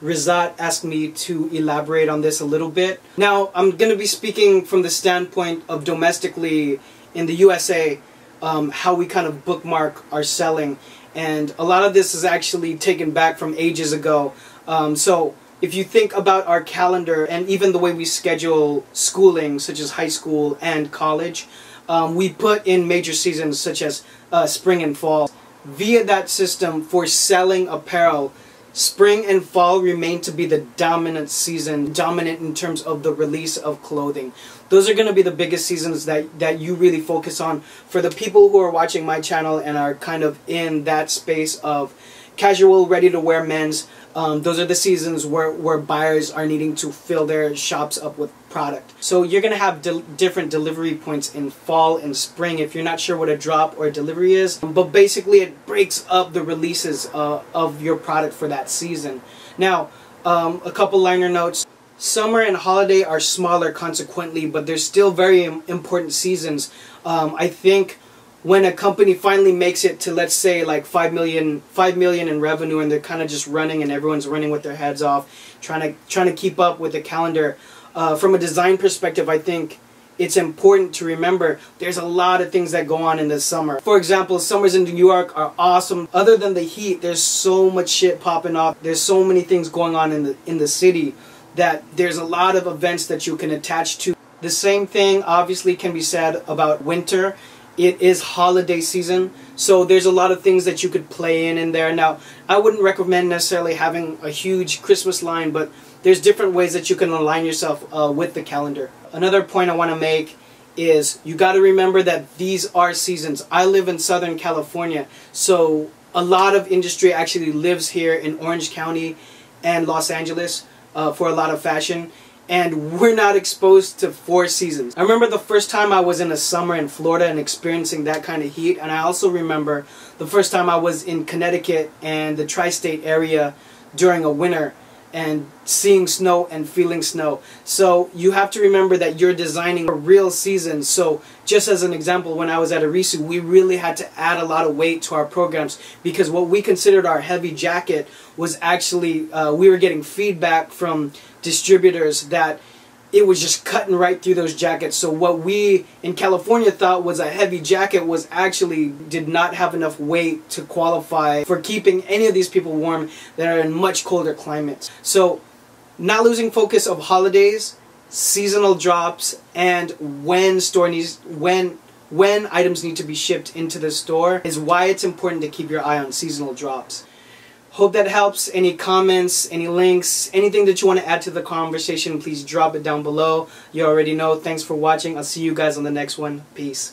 Rizat asked me to elaborate on this a little bit. Now, I'm going to be speaking from the standpoint of domestically in the USA, how we kind of bookmark our selling. And a lot of this is actually taken back from ages ago. So if you think about our calendar and even the way we schedule schooling, such as high school and college, we put in major seasons such as spring and fall. Via that system for selling apparel, spring and fall remain to be the dominant season, dominant in terms of the release of clothing. Those are going to be the biggest seasons that you really focus on. For the people who are watching my channel and are kind of in that space of casual, ready-to-wear men's, those are the seasons where buyers are needing to fill their shops up with product. So you're going to have different delivery points in fall and spring if you're not sure what a drop or a delivery is. But basically it breaks up the releases of your product for that season. Now, a couple liner notes. Summer and holiday are smaller consequently, but they're still very important seasons. I think when a company finally makes it to, let's say, like 5 million in revenue, and they're kind of just running and everyone's running with their heads off, trying to keep up with the calendar. From a design perspective, I think it's important to remember there's a lot of things that go on in the summer. For example, summers in New York are awesome. Other than the heat, there's so much shit popping off. There's so many things going on in the city that there's a lot of events that you can attach to. The same thing obviously can be said about winter. It is holiday season, so there's a lot of things that you could play in there. Now, I wouldn't recommend necessarily having a huge Christmas line, but there's different ways that you can align yourself with the calendar. Another point I want to make is you got to remember that these are seasons. I live in Southern California, so a lot of industry actually lives here in Orange County and Los Angeles for a lot of fashion. And we're not exposed to 4 seasons. I remember the first time I was in the summer in Florida and experiencing that kind of heat. And I also remember the first time I was in Connecticut and the tri-state area during a winter and seeing snow and feeling snow. So you have to remember that you're designing a real season. So just as an example, when I was at Arisu, we really had to add a lot of weight to our programs because what we considered our heavy jacket was actually, we were getting feedback from distributors that it was just cutting right through those jackets. So what we in California thought was a heavy jacket was actually did not have enough weight to qualify for keeping any of these people warm that are in much colder climates. So not losing focus of holidays, seasonal drops, and when items need to be shipped into the store is why it's important to keep your eye on seasonal drops. Hope that helps. Any comments, any links, anything that you want to add to the conversation, please drop it down below. You already know. Thanks for watching. I'll see you guys on the next one. Peace.